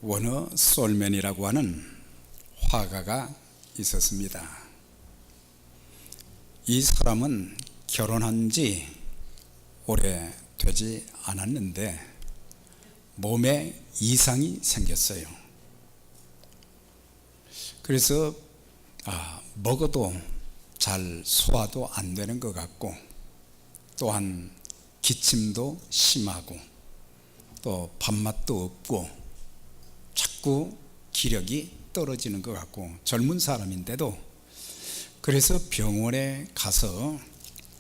워너 솔맨이라고 하는 화가가 있었습니다. 이 사람은 결혼한 지 오래 되지 않았는데 몸에 이상이 생겼어요. 그래서 먹어도 잘 소화도 안 되는 것 같고, 또한 기침도 심하고, 또 밥맛도 없고, 자꾸 기력이 떨어지는 것 같고, 젊은 사람인데도. 그래서 병원에 가서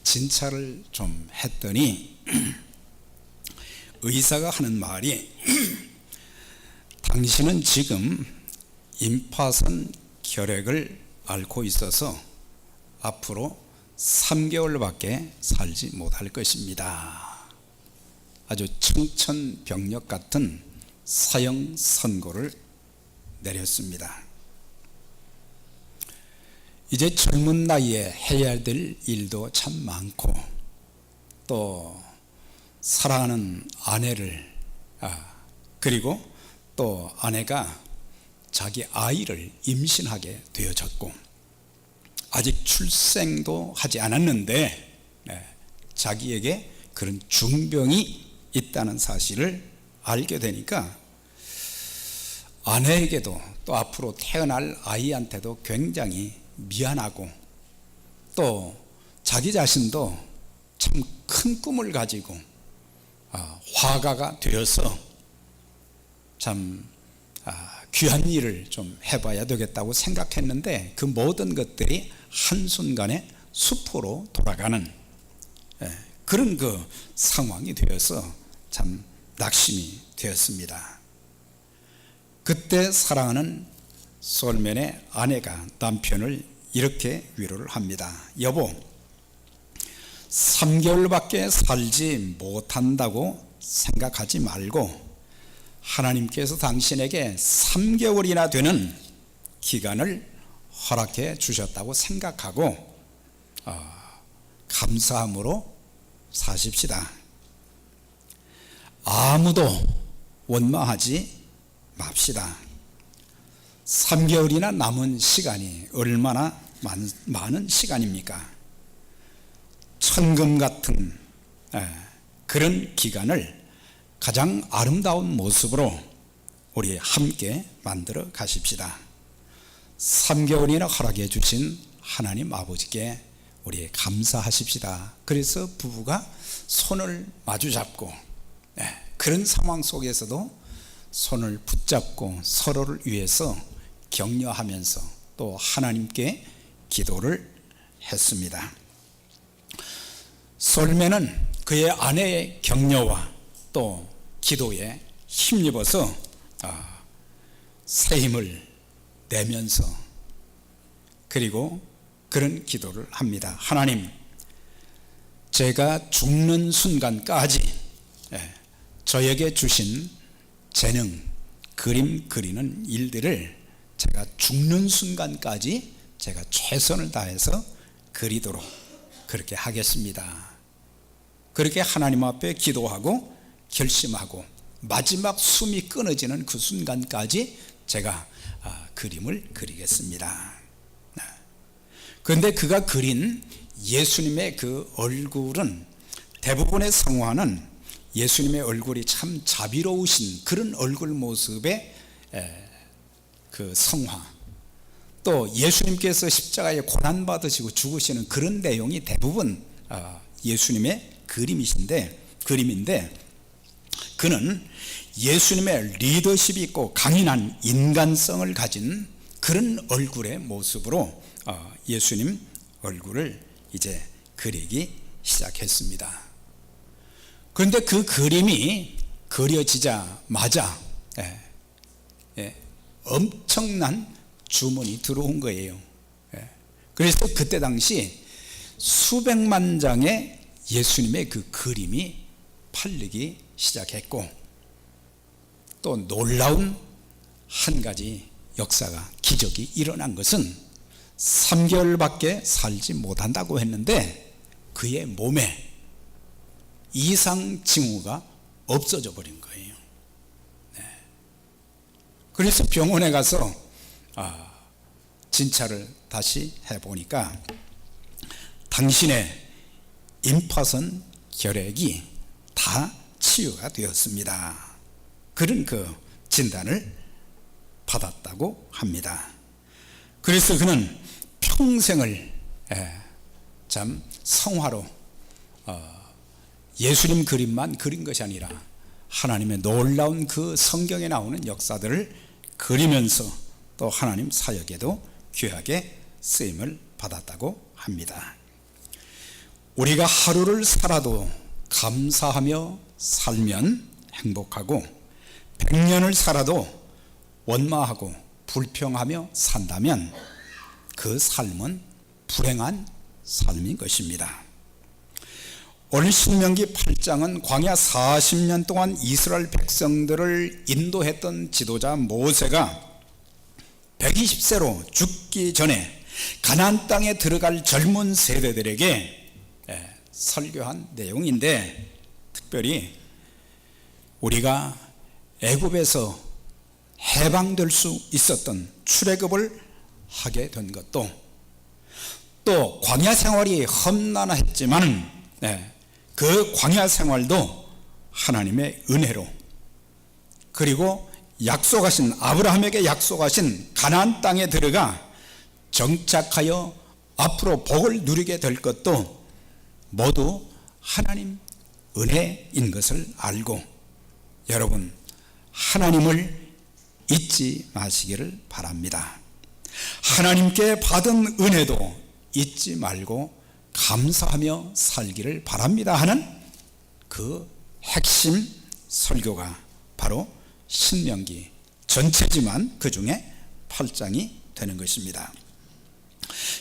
진찰을 좀 했더니 의사가 하는 말이 당신은 지금 임파선 결핵을 앓고 있어서 앞으로 3개월밖에 살지 못할 것입니다. 아주 청천벽력 같은 사형 선고를 내렸습니다. 이제 젊은 나이에 해야 될 일도 참 많고, 또 사랑하는 아내를 그리고 또 아내가 자기 아이를 임신하게 되어졌고, 아직 출생도 하지 않았는데 자기에게 그런 중병이 있다는 사실을 알게 되니까 아내에게도 또 앞으로 태어날 아이한테도 굉장히 미안하고, 또 자기 자신도 참 큰 꿈을 가지고 화가가 되어서 참 귀한 일을 좀 해봐야 되겠다고 생각했는데, 그 모든 것들이 한순간에 수포로 돌아가는 그런 그 상황이 되어서 참 낙심이 되었습니다. 그때 사랑하는 솔맨의 아내가 남편을 이렇게 위로를 합니다. 여보, 3개월밖에 살지 못한다고 생각하지 말고 하나님께서 당신에게 3개월이나 되는 기간을 허락해 주셨다고 생각하고 감사함으로 사십시다. 아무도 원망하지 맙시다. 3개월이나 남은 시간이 얼마나 많은 시간입니까? 천금 같은 그런 기간을 가장 아름다운 모습으로 우리 함께 만들어 가십시다. 3개월이나 허락해 주신 하나님 아버지께 우리 감사하십시다. 그래서 부부가 손을 마주 잡고 그런 상황 속에서도 손을 붙잡고 서로를 위해서 격려하면서 또 하나님께 기도를 했습니다. 솔맨은 그의 아내의 격려와 또 기도에 힘입어서 새 힘을 내면서 그리고 그런 기도를 합니다. 하나님, 제가 죽는 순간까지 저에게 주신 재능, 그림 그리는 일들을 제가 죽는 순간까지 제가 최선을 다해서 그리도록 그렇게 하겠습니다. 그렇게 하나님 앞에 기도하고 결심하고 마지막 숨이 끊어지는 그 순간까지 제가 그림을 그리겠습니다. 그런데 그가 그린 예수님의 그 얼굴은 대부분의 성화는 예수님의 얼굴이 참 자비로우신 그런 얼굴 모습의 그 성화, 또 예수님께서 십자가에 고난받으시고 죽으시는 그런 내용이 대부분 예수님의 그림인데, 그는 예수님의 리더십이 있고 강인한 인간성을 가진 그런 얼굴의 모습으로 예수님 얼굴을 이제 그리기 시작했습니다. 그런데 그 그림이 그려지자마자 엄청난 주문이 들어온 거예요. 그래서 그때 당시 수백만 장의 예수님의 그 그림이 팔리기 시작했고, 또 놀라운 한 가지 역사가, 기적이 일어난 것은 3개월밖에 살지 못한다고 했는데 그의 몸에 이상 징후가 없어져 버린 거예요. 그래서 병원에 가서 진찰을 다시 해보니까 당신의 임파선 결핵이 다 치유가 되었습니다. 그런 그 진단을 받았다고 합니다. 그래서 그는 평생을 참 성화로 예수님 그림만 그린 것이 아니라 하나님의 놀라운 그 성경에 나오는 역사들을 그리면서 또 하나님 사역에도 귀하게 쓰임을 받았다고 합니다. 우리가 하루를 살아도 감사하며 살면 행복하고 100년을 살아도 원망하고 불평하며 산다면 그 삶은 불행한 삶인 것입니다. 오늘 신명기 8장은 광야 40년 동안 이스라엘 백성들을 인도했던 지도자 모세가 120세로 죽기 전에 가나안 땅에 들어갈 젊은 세대들에게 설교한 내용인데, 특별히 우리가 애굽에서 해방될 수 있었던 출애굽을 하게 된 것도, 또 광야 생활이 험난했지만 그 광야 생활도 하나님의 은혜로, 그리고 약속하신 아브라함에게 약속하신 가나안 땅에 들어가 정착하여 앞으로 복을 누리게 될 것도 모두 하나님 은혜인 것을 알고, 여러분 하나님을 잊지 마시기를 바랍니다. 하나님께 받은 은혜도 잊지 말고 감사하며 살기를 바랍니다 하는 그 핵심 설교가 바로 신명기 전체지만 그 중에 8장이 되는 것입니다.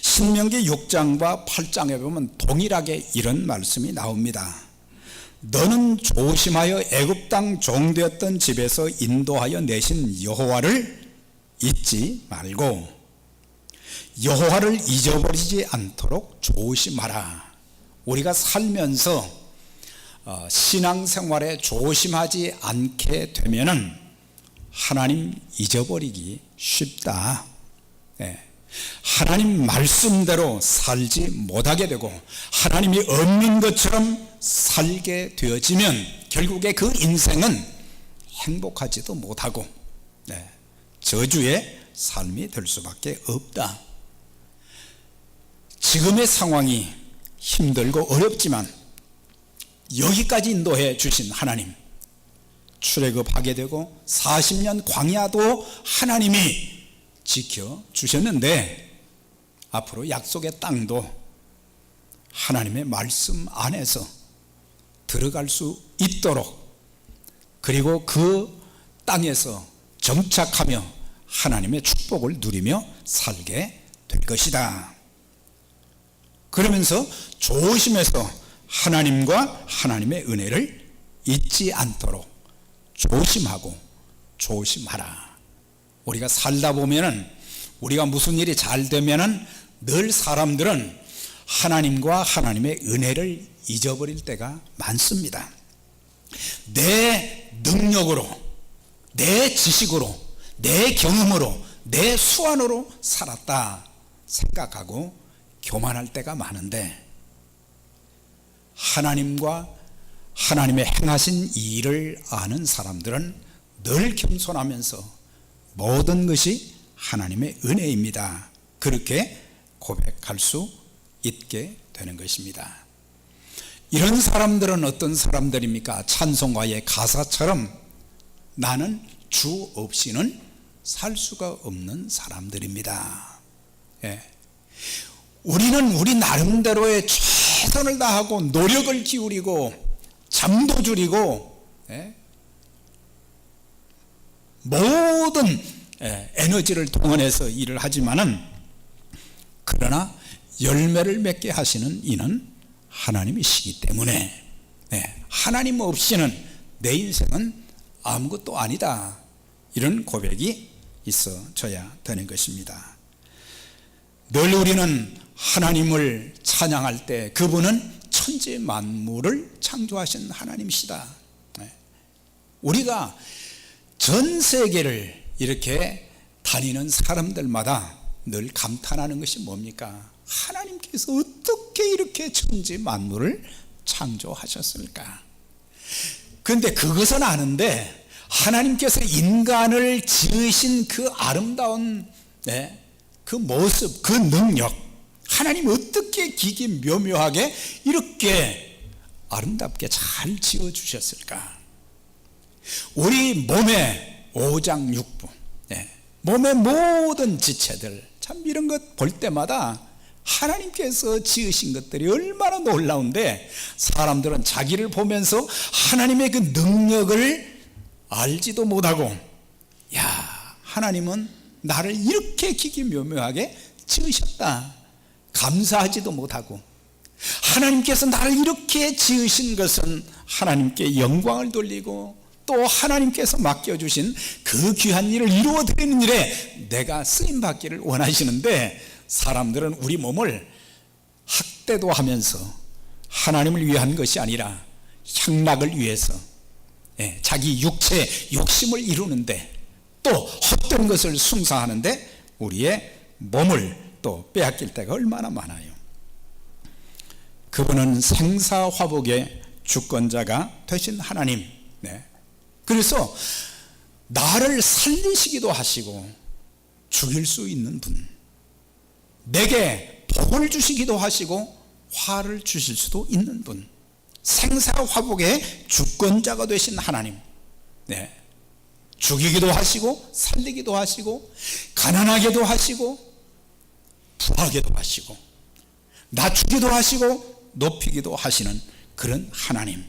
신명기 6장과 8장에 보면 동일하게 이런 말씀이 나옵니다. 너는 조심하여 애굽 땅 종되었던 집에서 인도하여 내신 여호와를 잊지 말고 여호와를 잊어버리지 않도록 조심하라. 우리가 살면서 신앙생활에 조심하지 않게 되면은 하나님 잊어버리기 쉽다. 하나님 말씀대로 살지 못하게 되고 하나님이 없는 것처럼 살게 되어지면 결국에 그 인생은 행복하지도 못하고 저주의 삶이 될 수밖에 없다. 지금의 상황이 힘들고 어렵지만 여기까지 인도해 주신 하나님, 출애굽하게 되고 40년 광야도 하나님이 지켜주셨는데 앞으로 약속의 땅도 하나님의 말씀 안에서 들어갈 수 있도록, 그리고 그 땅에서 정착하며 하나님의 축복을 누리며 살게 될 것이다. 그러면서 조심해서 하나님과 하나님의 은혜를 잊지 않도록 조심하고 조심하라. 우리가 살다 보면은, 우리가 무슨 일이 잘 되면은 늘 사람들은 하나님과 하나님의 은혜를 잊어버릴 때가 많습니다. 내 능력으로, 내 지식으로, 내 경험으로, 내 수완으로 살았다 생각하고 교만할 때가 많은데, 하나님과 하나님의 행하신 일을 아는 사람들은 늘 겸손하면서 모든 것이 하나님의 은혜입니다, 그렇게 고백할 수 있게 되는 것입니다. 이런 사람들은 어떤 사람들입니까? 찬송가의 가사처럼 나는 주 없이는 살 수가 없는 사람들입니다. 우리는 우리 나름대로의 최선을 다하고 노력을 기울이고 잠도 줄이고 모든 에너지를 동원해서 일을 하지만은, 그러나 열매를 맺게 하시는 이는 하나님이시기 때문에 하나님 없이는 내 인생은 아무것도 아니다, 이런 고백이 있어져야 되는 것입니다. 늘 우리는 하나님을 찬양할 때 그분은 천지 만물을 창조하신 하나님이시다. 우리가 전 세계를 이렇게 다니는 사람들마다 늘 감탄하는 것이 뭡니까? 하나님께서 어떻게 이렇게 천지 만물을 창조하셨을까? 그런데 그것은 아는데 하나님께서 인간을 지으신 그 아름다운 그 모습, 그 능력, 하나님 어떻게 기기묘묘하게 이렇게 아름답게 잘 지어주셨을까? 우리 몸의 오장육부, 몸의 모든 지체들, 참 이런 것 볼 때마다 하나님께서 지으신 것들이 얼마나 놀라운데, 사람들은 자기를 보면서 하나님의 그 능력을 알지도 못하고, 야, 하나님은 나를 이렇게 기기묘묘하게 지으셨다, 감사하지도 못하고, 하나님께서 나를 이렇게 지으신 것은 하나님께 영광을 돌리고, 또 하나님께서 맡겨주신 그 귀한 일을 이루어드리는 일에 내가 쓰임받기를 원하시는데, 사람들은 우리 몸을 학대도 하면서 하나님을 위한 것이 아니라 향락을 위해서 자기 육체 욕심을 이루는데, 또 헛된 것을 숭상하는데 우리의 몸을 또 빼앗길 때가 얼마나 많아요. 그분은 생사화복의 주권자가 되신 하나님, 그래서 나를 살리시기도 하시고 죽일 수 있는 분, 내게 복을 주시기도 하시고 화를 주실 수도 있는 분, 생사화복의 주권자가 되신 하나님, 죽이기도 하시고 살리기도 하시고 가난하게도 하시고 부하게도 하시고 낮추기도 하시고 높이기도 하시는 그런 하나님.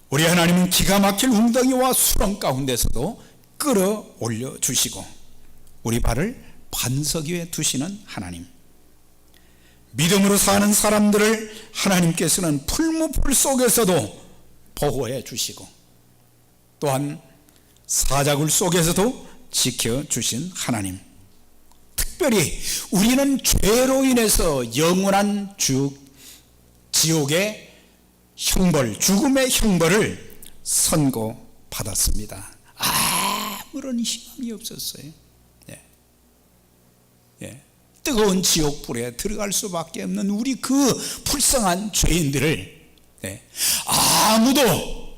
우리 하나님은 기가 막힐 웅덩이와 수렁 가운데서도 끌어올려 주시고 우리 발을 반석 위에 두시는 하나님. 믿음으로 사는 사람들을 하나님께서는 풀무불 속에서도 보호해 주시고, 또한 사자굴 속에서도 지켜주신 하나님. 특별히 우리는 죄로 인해서 영원한 지옥의 형벌, 죽음의 형벌을 선고받았습니다. 아무런 희망이 없었어요. 뜨거운 지옥불에 들어갈 수밖에 없는 우리 그 불쌍한 죄인들을 아무도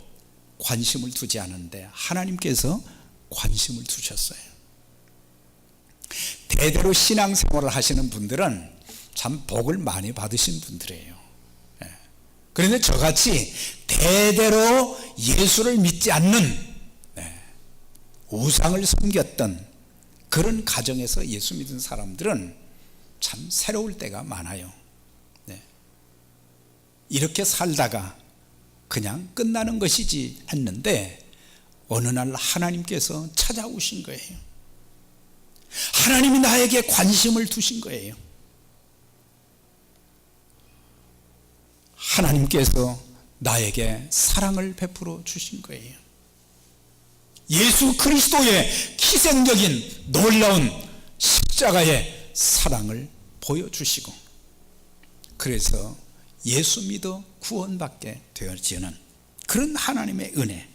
관심을 두지 않는데 하나님께서 관심을 두셨어요. 대대로 신앙생활을 하시는 분들은 참 복을 많이 받으신 분들이에요. 그런데 저같이 대대로 예수를 믿지 않는, 우상을 섬겼던 그런 가정에서 예수 믿은 사람들은 참 새로울 때가 많아요. 이렇게 살다가 그냥 끝나는 것이지 했는데 어느 날 하나님께서 찾아오신 거예요. 하나님이 나에게 관심을 두신 거예요. 하나님께서 나에게 사랑을 베풀어 주신 거예요. 예수 그리스도의 희생적인 놀라운 십자가의 사랑을 보여주시고, 그래서 예수 믿어 구원받게 되어지는 그런 하나님의 은혜.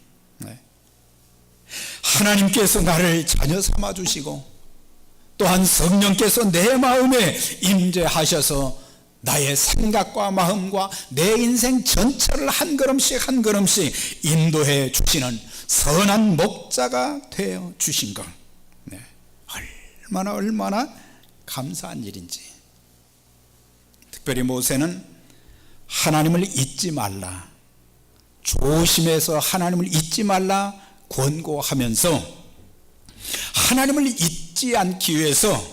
하나님께서 나를 자녀 삼아 주시고, 또한 성령께서 내 마음에 임재하셔서 나의 생각과 마음과 내 인생 전체를 한 걸음씩 한 걸음씩 인도해 주시는 선한 목자가 되어 주신 것, 얼마나 감사한 일인지. 특별히 모세는 하나님을 잊지 말라, 조심해서 하나님을 잊지 말라 권고하면서 하나님을 잊지 않기 위해서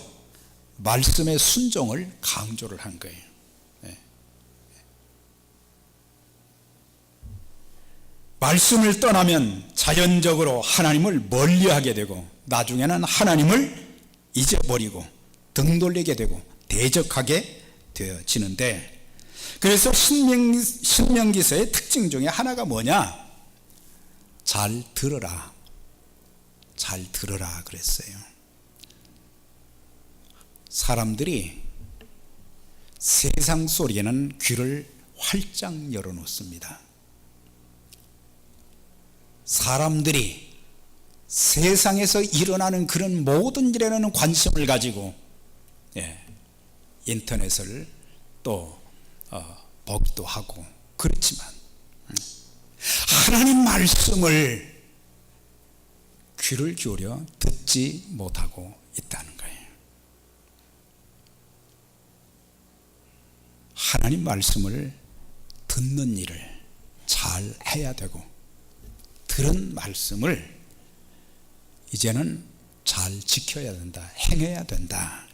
말씀의 순종을 강조를 한 거예요. 말씀을 떠나면 자연적으로 하나님을 멀리하게 되고 나중에는 하나님을 잊어버리고 등 돌리게 되고 대적하게 되어지는데, 그래서 신명기서의 특징 중에 하나가 뭐냐? 잘 들어라, 잘 들어라 그랬어요. 사람들이 세상 소리에는 귀를 활짝 열어놓습니다. 사람들이 세상에서 일어나는 그런 모든 일에는 관심을 가지고 인터넷을 또 보기도 하고 그렇지만 하나님 말씀을 귀를 기울여 듣지 못하고 있다는 거예요. 하나님 말씀을 듣는 일을 잘 해야 되고 들은 말씀을 이제는 잘 지켜야 된다, 행해야 된다.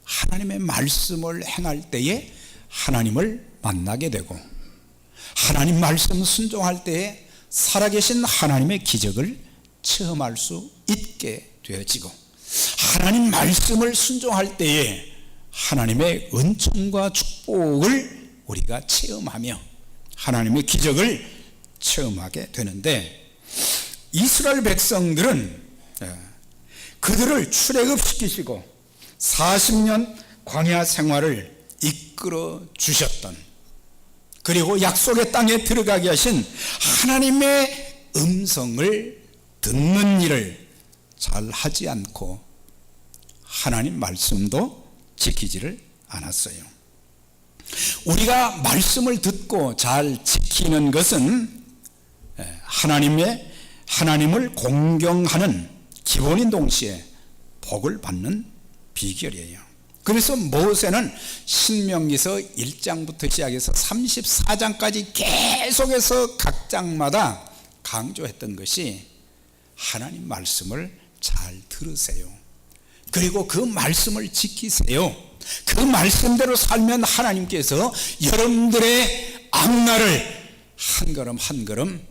하나님의 말씀을 행할 때에 하나님을 만나게 되고 하나님 말씀 순종할 때에 살아계신 하나님의 기적을 체험할 수 있게 되어지고 하나님 말씀을 순종할 때에 하나님의 은총과 축복을 우리가 체험하며 하나님의 기적을 체험하게 되는데 이스라엘 백성들은 그들을 출애굽시키시고 40년 광야 생활을 이끌어 주셨던 그리고 약속의 땅에 들어가게 하신 하나님의 음성을 듣는 일을 잘 하지 않고 하나님 말씀도 지키지를 않았어요. 우리가 말씀을 듣고 잘 지키는 것은 하나님을 공경하는 기본인 동시에 복을 받는 비결이에요. 그래서 모세는 신명기서 1장부터 시작해서 34장까지 계속해서 각 장마다 강조했던 것이 하나님 말씀을 잘 들으세요. 그리고 그 말씀을 지키세요. 그 말씀대로 살면 하나님께서 여러분들의 앞날을 한 걸음 한 걸음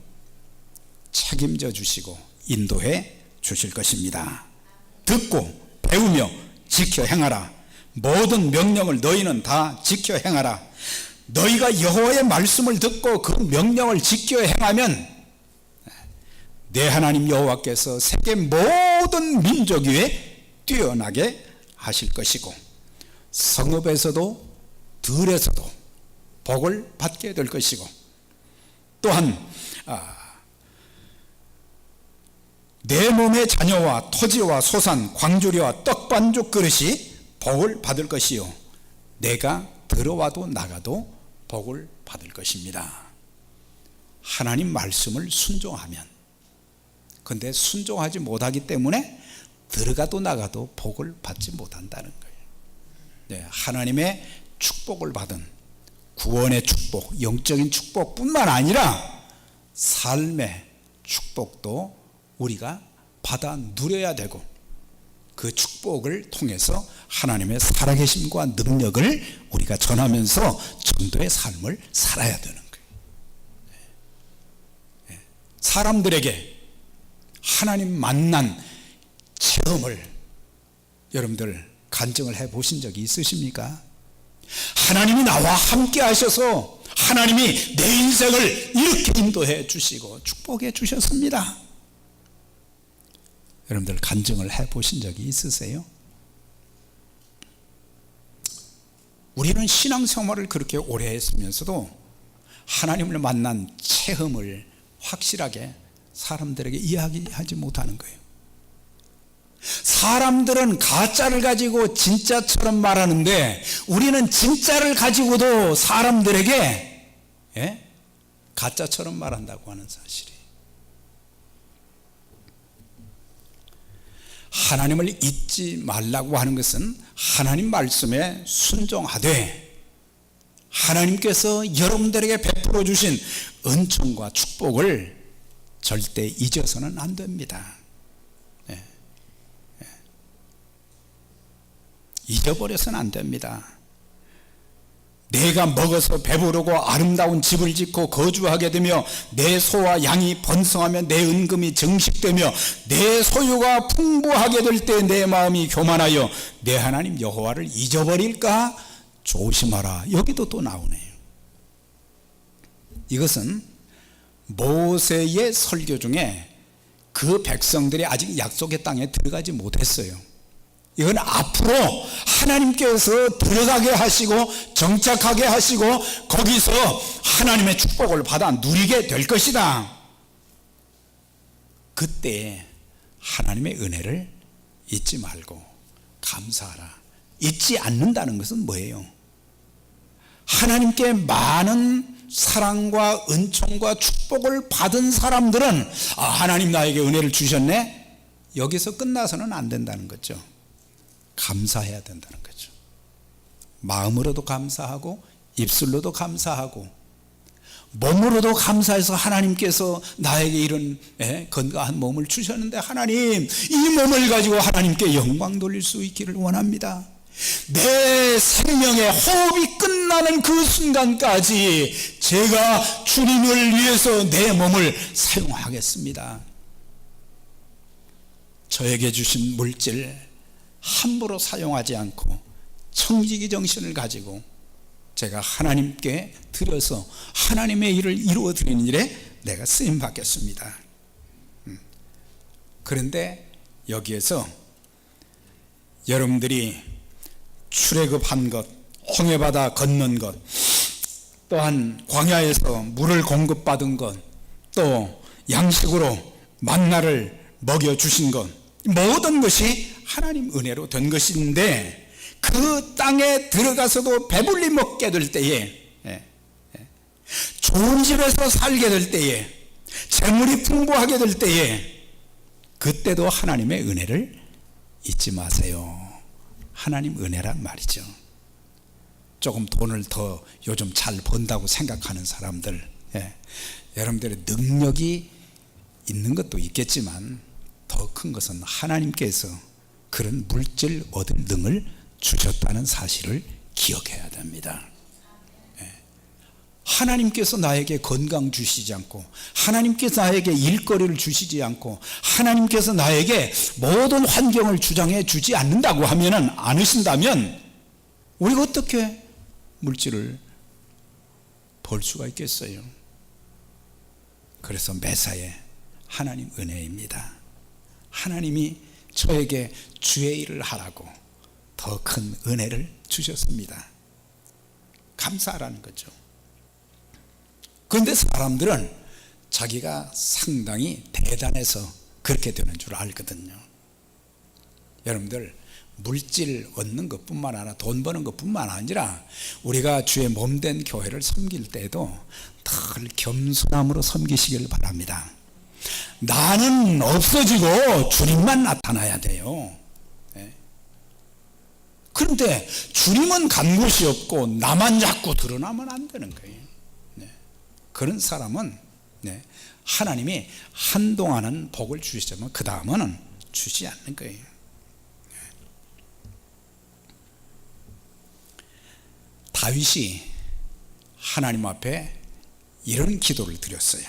책임져 주시고 인도해 주실 것입니다. 듣고 배우며 지켜 행하라. 모든 명령을 너희는 다 지켜 행하라. 너희가 여호와의 말씀을 듣고 그 명령을 지켜 행하면 내 하나님 여호와께서 세계 모든 민족 위에 뛰어나게 하실 것이고 성읍에서도 들에서도 복을 받게 될 것이고 또한 내 몸의 자녀와 토지와 소산, 광주리와 떡반죽 그릇이 복을 받을 것이요 내가 들어와도 나가도 복을 받을 것입니다. 하나님 말씀을 순종하면, 근데 순종하지 못하기 때문에 들어가도 나가도 복을 받지 못한다는 거예요. 네, 하나님의 축복을 받은 구원의 축복, 영적인 축복뿐만 아니라 삶의 축복도 우리가 받아 누려야 되고 그 축복을 통해서 하나님의 살아계심과 능력을 우리가 전하면서 전도의 삶을 살아야 되는 거예요. 사람들에게 하나님 만난 체험을 여러분들 간증을 해보신 적이 있으십니까? 하나님이 나와 함께 하셔서 하나님이 내 인생을 이렇게 인도해 주시고 축복해 주셨습니다. 여러분들 간증을 해보신 적이 있으세요? 우리는 신앙생활을 그렇게 오래 했으면서도 하나님을 만난 체험을 확실하게 사람들에게 이야기하지 못하는 거예요. 사람들은 가짜를 가지고 진짜처럼 말하는데 우리는 진짜를 가지고도 사람들에게 가짜처럼 말한다고 하는 사실이. 하나님을 잊지 말라고 하는 것은 하나님 말씀에 순종하되 하나님께서 여러분들에게 베풀어 주신 은총과 축복을 절대 잊어서는 안 됩니다. 잊어버려서는 안 됩니다. 내가 먹어서 배부르고 아름다운 집을 짓고 거주하게 되며 내 소와 양이 번성하며 내 은금이 증식되며 내 소유가 풍부하게 될 때 내 마음이 교만하여 내 하나님 여호와를 잊어버릴까 조심하라. 여기도 또 나오네요. 이것은 모세의 설교 중에 그 백성들이 아직 약속의 땅에 들어가지 못했어요. 이건 앞으로 하나님께서 들어가게 하시고 정착하게 하시고 거기서 하나님의 축복을 받아 누리게 될 것이다. 그때 하나님의 은혜를 잊지 말고 감사하라. 잊지 않는다는 것은 뭐예요? 하나님께 많은 사랑과 은총과 축복을 받은 사람들은 하나님 나에게 은혜를 주셨네, 여기서 끝나서는 안 된다는 거죠. 감사해야 된다는 거죠. 마음으로도 감사하고 입술로도 감사하고 몸으로도 감사해서 하나님께서 나에게 이런 건강한 몸을 주셨는데 하나님, 이 몸을 가지고 하나님께 영광 돌릴 수 있기를 원합니다. 내 생명의 호흡이 끝나는 그 순간까지 제가 주님을 위해서 내 몸을 사용하겠습니다. 저에게 주신 물질 함부로 사용하지 않고 청지기 정신을 가지고 제가 하나님께 드려서 하나님의 일을 이루어 드리는 일에 내가 쓰임 받겠습니다. 그런데 여기에서 여러분들이 출애굽한 것, 홍해바다 건넌 것, 또한 광야에서 물을 공급받은 것, 또 양식으로 만나를 먹여주신 것, 모든 것이 하나님 은혜로 된 것인데 그 땅에 들어가서도 배불리 먹게 될 때에, 좋은 집에서 살게 될 때에, 재물이 풍부하게 될 때에, 그때도 하나님의 은혜를 잊지 마세요. 하나님 은혜란 말이죠. 조금 돈을 더 요즘 잘 번다고 생각하는 사람들, 여러분들의 능력이 있는 것도 있겠지만 더 큰 것은 하나님께서 그런 물질 얻을 능을 주셨다는 사실을 기억해야 됩니다. 하나님께서 나에게 건강 주시지 않고, 하나님께서 나에게 일거리를 주시지 않고, 하나님께서 나에게 모든 환경을 주장해 주지 않는다고 하면은, 않으신다면 우리가 어떻게 물질을 벌 수가 있겠어요? 그래서 매사에 하나님 은혜입니다. 하나님이 저에게 주의 일을 하라고 더 큰 은혜를 주셨습니다. 감사하라는 거죠. 그런데 사람들은 자기가 상당히 대단해서 그렇게 되는 줄 알거든요. 여러분들, 물질 얻는 것뿐만 아니라 돈 버는 것뿐만 아니라 우리가 주의 몸된 교회를 섬길 때에도 늘 겸손함으로 섬기시길 바랍니다. 나는 없어지고 주님만 나타나야 돼요. 그런데 주님은 간 곳이 없고 나만 자꾸 드러나면 안 되는 거예요. 그런 사람은 하나님이 한동안은 복을 주시지만 그 다음은 주지 않는 거예요. 다윗이 하나님 앞에 이런 기도를 드렸어요.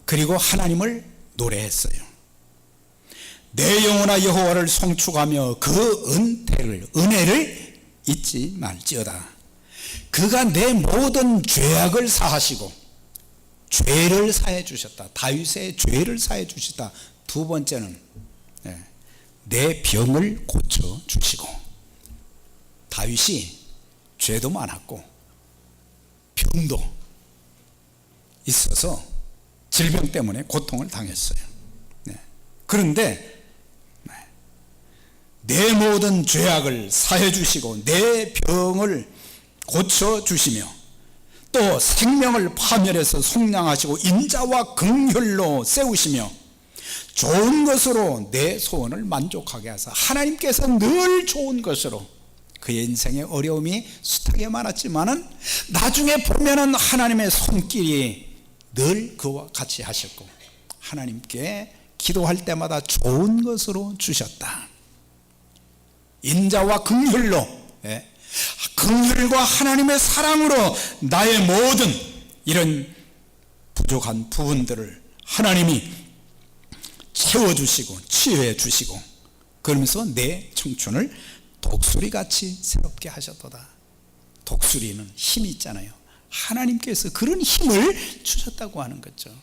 그리고 하나님을 노래했어요. 내 영혼아 여호와를 송축하며 그 은혜를 잊지 말지어다. 그가 내 모든 죄악을 사하시고 죄를 사해 주셨다. 다윗의 죄를 사해 주셨다. 두 번째는 내 병을 고쳐 주시고, 다윗이 죄도 많았고 병도 있어서 질병 때문에 고통을 당했어요. 그런데 내 모든 죄악을 사해 주시고 내 병을 고쳐 주시며 또 생명을 파멸해서 속량하시고 인자와 긍휼로 세우시며 좋은 것으로 내 소원을 만족하게 하사, 하나님께서 늘 좋은 것으로, 그의 인생의 어려움이 숱하게 많았지만은 나중에 보면은 하나님의 손길이 늘 그와 같이 하셨고 하나님께 기도할 때마다 좋은 것으로 주셨다. 인자와 긍휼로, 긍휼과 하나님의 사랑으로 나의 모든 이런 부족한 부분들을 하나님이 채워주시고 치유해 주시고, 그러면서 내 청춘을 독수리같이 새롭게 하셨도다. 독수리는 힘이 있잖아요. 하나님께서 그런 힘을 주셨다고 하는 거죠.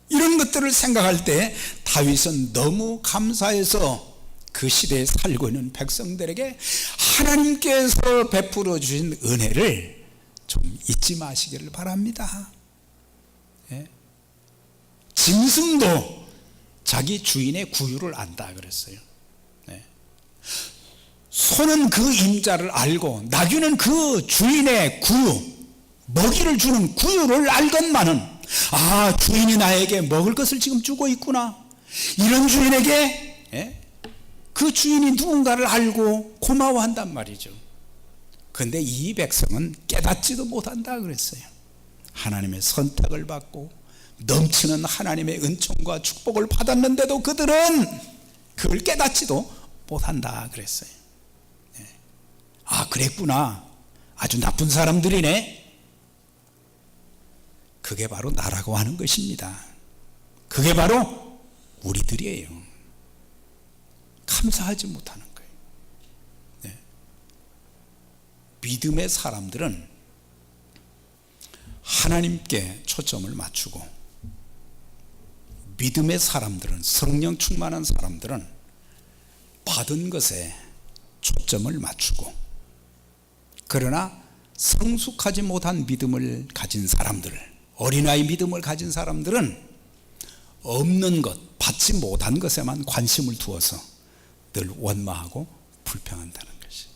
이런 것들을 생각할 때 다윗은 너무 감사해서 그 시대에 살고 있는 백성들에게 하나님께서 베풀어 주신 은혜를 좀 잊지 마시기를 바랍니다. 짐승도 자기 주인의 구유를 안다 그랬어요. 소는 그 임자를 알고 나귀는 그 주인의 구유, 먹이를 주는 구유를 알건만은 주인이 나에게 먹을 것을 지금 주고 있구나, 이런 주인에게 그 주인이 누군가를 알고 고마워한단 말이죠. 그런데 이 백성은 깨닫지도 못한다 그랬어요. 하나님의 선택을 받고 넘치는 하나님의 은총과 축복을 받았는데도 그들은 그걸 깨닫지도 못한다 그랬어요. 그랬구나, 아주 나쁜 사람들이네. 그게 바로 나라고 하는 것입니다. 그게 바로 우리들이에요. 감사하지 못하는 거예요. 믿음의 사람들은 하나님께 초점을 맞추고, 믿음의 사람들은, 성령 충만한 사람들은 받은 것에 초점을 맞추고, 그러나 성숙하지 못한 믿음을 가진 사람들, 어린아이 믿음을 가진 사람들은 없는 것, 받지 못한 것에만 관심을 두어서 늘 원망하고 불평한다는 것이.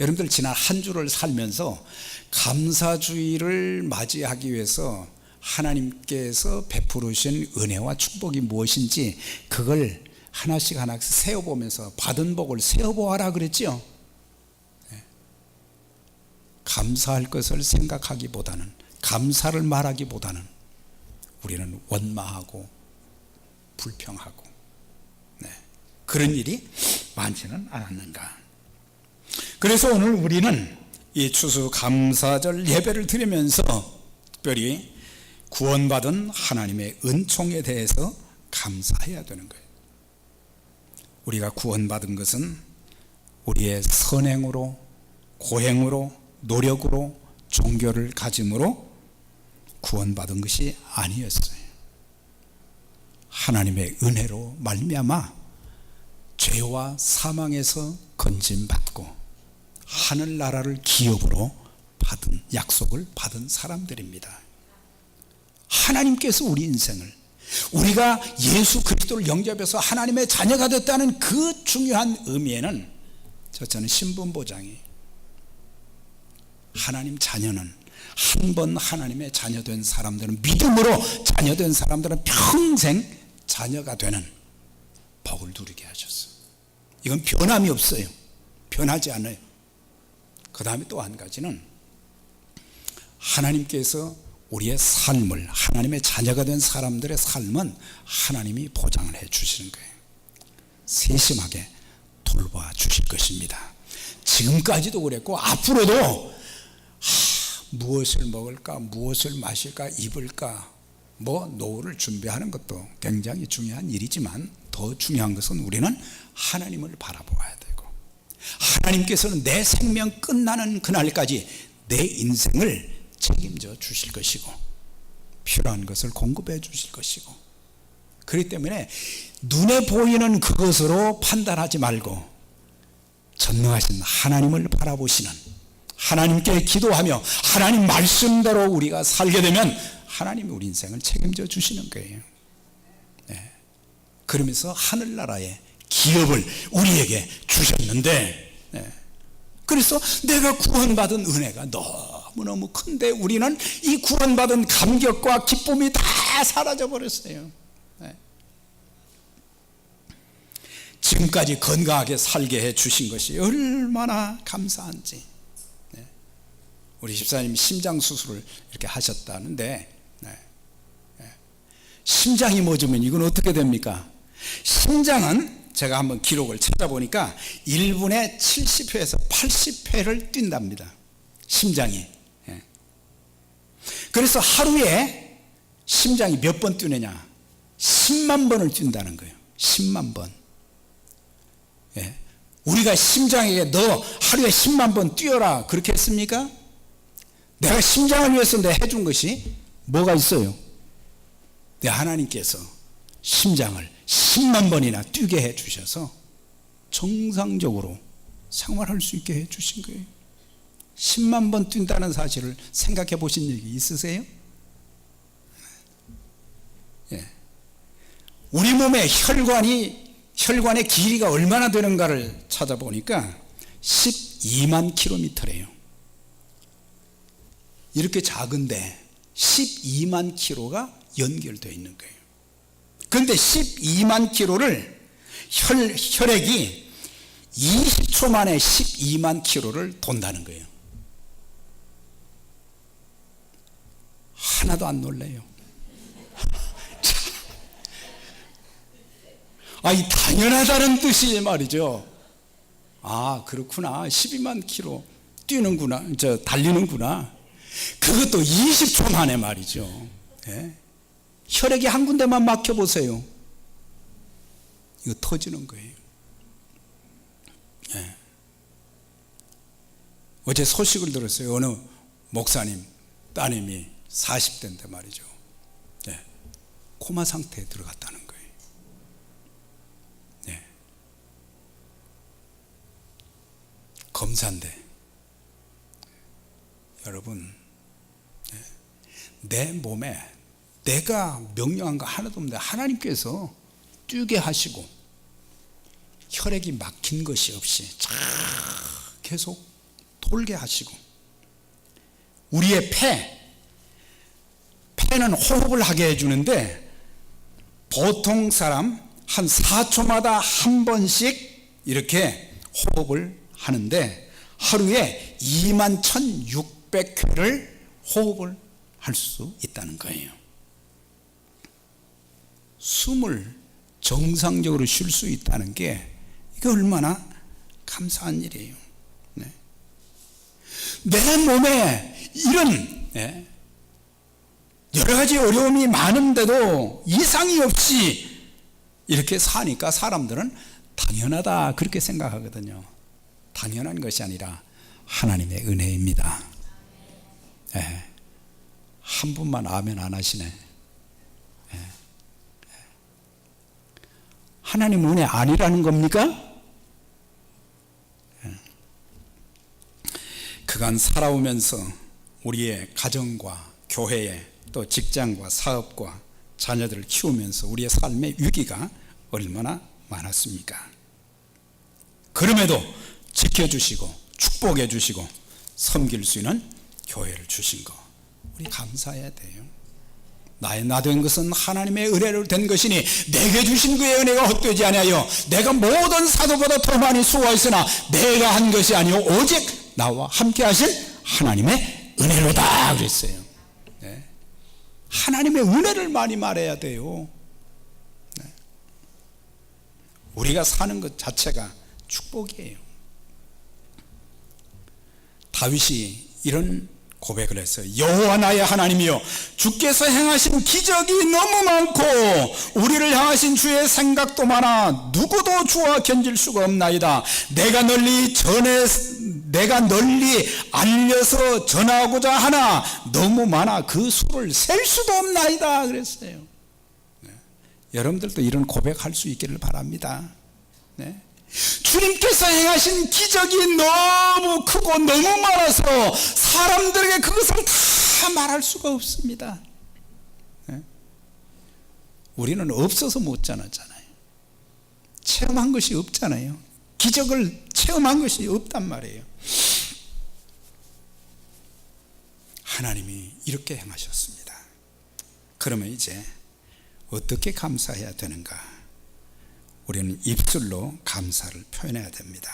여러분들 지난 한 주를 살면서 감사주의를 맞이하기 위해서 하나님께서 베푸르신 은혜와 축복이 무엇인지 그걸 하나씩 세어보면서 받은 복을 세어보아라 그랬죠. 감사할 것을 생각하기보다는, 감사를 말하기보다는 우리는 원망하고 불평하고 그런 일이 많지는 않았는가. 그래서 오늘 우리는 이 추수감사절 예배를 드리면서 특별히 구원받은 하나님의 은총에 대해서 감사해야 되는 거예요. 우리가 구원받은 것은 우리의 선행으로, 고행으로, 노력으로, 종교를 가짐으로 구원받은 것이 아니었어요. 하나님의 은혜로 말미암아 죄와 사망에서 건짐받고 하늘나라를 기업으로 받은, 약속을 받은 사람들입니다. 하나님께서 우리 인생을, 우리가 예수 그리스도를 영접해서 하나님의 자녀가 됐다는 그 중요한 의미에는 저는 신분보장이에요. 하나님 자녀는, 한 번 하나님의 자녀된 사람들은, 믿음으로 자녀된 사람들은 평생 자녀가 되는 복을 누리게 하셨어요. 이건 변함이 없어요. 변하지 않아요. 그 다음에 또 한 가지는 하나님께서 우리의 삶을, 하나님의 자녀가 된 사람들의 삶은 하나님이 보장을 해 주시는 거예요. 세심하게 돌봐 주실 것입니다. 지금까지도 그랬고 앞으로도 무엇을 먹을까, 무엇을 마실까, 입을까, 노후를 준비하는 것도 굉장히 중요한 일이지만 더 중요한 것은 우리는 하나님을 바라보아야 되고, 하나님께서는 내 생명 끝나는 그날까지 내 인생을 책임져 주실 것이고 필요한 것을 공급해 주실 것이고, 그렇기 때문에 눈에 보이는 그것으로 판단하지 말고 전능하신 하나님을 바라보시는, 하나님께 기도하며 하나님 말씀대로 우리가 살게 되면 하나님이 우리 인생을 책임져 주시는 거예요. 그러면서 하늘나라의 기업을 우리에게 주셨는데, 그래서 내가 구원받은 은혜가 너무너무 큰데 우리는 이 구원받은 감격과 기쁨이 다 사라져 버렸어요. 지금까지 건강하게 살게 해 주신 것이 얼마나 감사한지. 우리 집사님이 심장 수술을 이렇게 하셨다는데, 심장이 멎으면 이건 어떻게 됩니까? 심장은 제가 한번 기록을 찾아보니까 1분에 70회에서 80회를 뛴답니다. 심장이. 그래서 하루에 심장이 몇 번 뛰느냐? 10만 번을 뛴다는 거예요. 10만 번. 우리가 심장에게 너 하루에 10만 번 뛰어라 그렇게 했습니까? 내가 심장을 위해서 내가 해준 것이 뭐가 있어요? 내 하나님께서 심장을 10만 번이나 뛰게 해 주셔서 정상적으로 생활할 수 있게 해 주신 거예요. 10만 번 뛴다는 사실을 생각해 보신 적이 있으세요? 우리 몸의 혈관의 길이가 얼마나 되는가를 찾아보니까 12만 킬로미터래요. 이렇게 작은데 12만 킬로가 연결되어 있는 거예요. 그런데 12만 킬로를 혈액이 20초 만에 12만 킬로를 돈다는 거예요. 하나도 안 놀래요. 이 당연하다는 뜻이 말이죠. 그렇구나. 12만 킬로 뛰는구나. 달리는구나. 그것도 20초 만에 말이죠. 예? 혈액이 한 군데만 막혀보세요. 이거 터지는 거예요. 예. 어제 소식을 들었어요. 어느 목사님 따님이 40대인데 말이죠. 예. 코마 상태에 들어갔다는 거예요. 예. 검사인데 여러분, 내 몸에 내가 명령한 거 하나도 없는데 하나님께서 뛰게 하시고 혈액이 막힌 것이 없이 계속 돌게 하시고, 우리의 폐는 호흡을 하게 해주는데 보통 사람 한 4초마다 한 번씩 이렇게 호흡을 하는데 하루에 21,600회를 호흡을 할 수 있다는 거예요. 숨을 정상적으로 쉴 수 있다는 게 이게 얼마나 감사한 일이에요. 네. 내 몸에 이런 여러 가지 어려움이 많은데도 이상이 없이 이렇게 사니까 사람들은 당연하다 그렇게 생각하거든요. 당연한 것이 아니라 하나님의 은혜입니다. 한 분만 아멘 안 하시네. 하나님 은혜 아니라는 겁니까? 그간 살아오면서 우리의 가정과 교회에 또 직장과 사업과 자녀들을 키우면서 우리의 삶의 위기가 얼마나 많았습니까? 그럼에도 지켜주시고 축복해 주시고 섬길 수 있는 교회를 주신 거 우리 감사해야 돼요. 나의 나 된 것은 하나님의 은혜로 된 것이니 내게 주신 그의 은혜가 헛되지 아니하여 내가 모든 사도보다 더 많이 수고하였으나 내가 한 것이 아니요 오직 나와 함께 하신 하나님의 은혜로다 그랬어요. 네. 하나님의 은혜를 많이 말해야 돼요. 네. 우리가 사는 것 자체가 축복이에요. 다윗이 이런 고백을 했어요. 여호와 나의 하나님이여 주께서 행하신 기적이 너무 많고 우리를 향하신 주의 생각도 많아 누구도 주와 견질 수가 없나이다. 내가 널리 알려서 전하고자 하나 너무 많아 그 수를 셀 수도 없나이다 그랬어요. 네. 여러분들도 이런 고백할 수 있기를 바랍니다. 네. 주님께서 행하신 기적이 너무 크고 너무 많아서 사람들에게 그것을 다 말할 수가 없습니다. 네? 우리는 없어서 못 전하잖아요. 체험한 것이 없잖아요. 기적을 체험한 것이 없단 말이에요. 하나님이 이렇게 행하셨습니다. 그러면 이제 어떻게 감사해야 되는가? 우리는 입술로 감사를 표현해야 됩니다.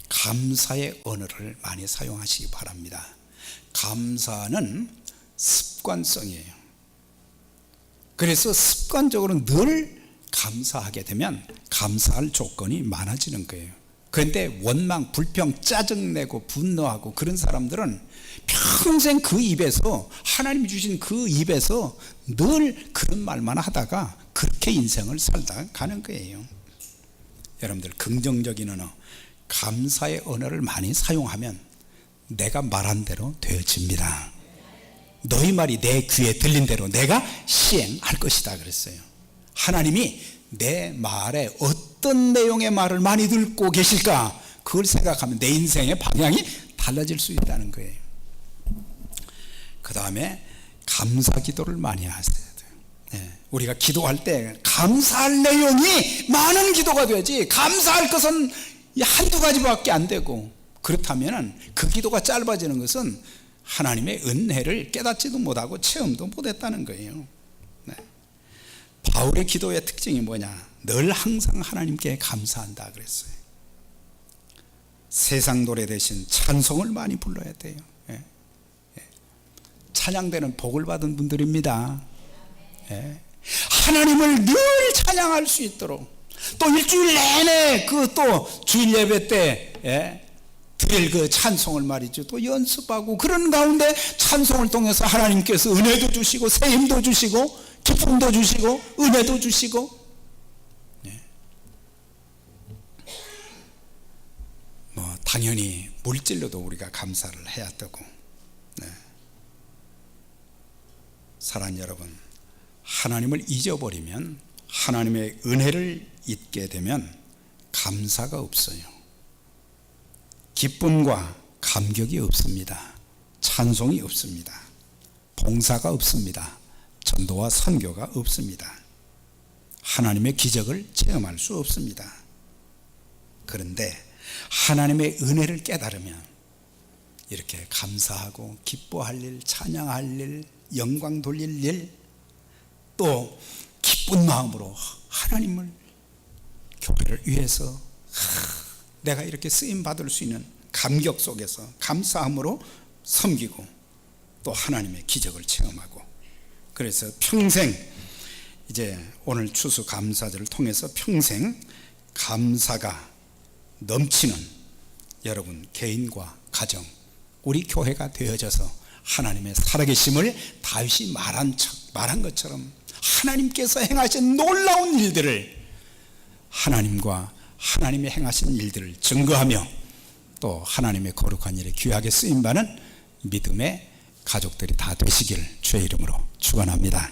감사의 언어를 많이 사용하시기 바랍니다. 감사는 습관성이에요. 그래서 습관적으로 늘 감사하게 되면 감사할 조건이 많아지는 거예요. 그런데 원망, 불평, 짜증내고 분노하고 그런 사람들은 평생 그 입에서 하나님이 주신 그 입에서 늘 그런 말만 하다가 그렇게 인생을 살다 가는 거예요. 여러분들 긍정적인 언어, 감사의 언어를 많이 사용하면 내가 말한 대로 되어집니다. 너희 말이 내 귀에 들린 대로 내가 시행할 것이다 그랬어요. 하나님이 내 말에 어떤 내용의 말을 많이 듣고 계실까 그걸 생각하면 내 인생의 방향이 달라질 수 있다는 거예요. 그 다음에 감사 기도를 많이 하셔야 돼요. 우리가 기도할 때 감사할 내용이 많은 기도가 되지, 감사할 것은 한두 가지밖에 안 되고, 그렇다면 그 기도가 짧아지는 것은 하나님의 은혜를 깨닫지도 못하고 체험도 못했다는 거예요. 바울의 기도의 특징이 뭐냐? 늘 항상 하나님께 감사한다 그랬어요. 세상 노래 대신 찬송을 많이 불러야 돼요. 찬양되는 복을 받은 분들입니다. 하나님을 늘 찬양할 수 있도록, 또 일주일 내내 그 또 주일 예배 때 드릴 그 찬송을 말이죠, 또 연습하고, 그런 가운데 찬송을 통해서 하나님께서 은혜도 주시고 새 힘도 주시고 기쁨도 주시고 은혜도 주시고, 뭐 당연히 물질로도 우리가 감사를 해야 되고. 사랑하는 여러분, 하나님을 잊어버리면, 하나님의 은혜를 잊게 되면 감사가 없어요. 기쁨과 감격이 없습니다. 찬송이 없습니다. 봉사가 없습니다. 전도와 선교가 없습니다. 하나님의 기적을 체험할 수 없습니다. 그런데 하나님의 은혜를 깨달으면 이렇게 감사하고 기뻐할 일, 찬양할 일, 영광 돌릴 일, 또 기쁜 마음으로 하나님을, 교회를 위해서 내가 이렇게 쓰임 받을 수 있는 감격 속에서 감사함으로 섬기고, 또 하나님의 기적을 체험하고, 그래서 평생, 이제 오늘 추수감사절을 통해서 평생 감사가 넘치는 여러분 개인과 가정, 우리 교회가 되어져서 하나님의 살아계심을 다윗이 말한 것처럼 하나님께서 행하신 놀라운 일들을, 하나님과 하나님이 행하신 일들을 증거하며, 또 하나님의 거룩한 일에 귀하게 쓰임받는 믿음의 가족들이 다 되시길 주의 이름으로 축원합니다.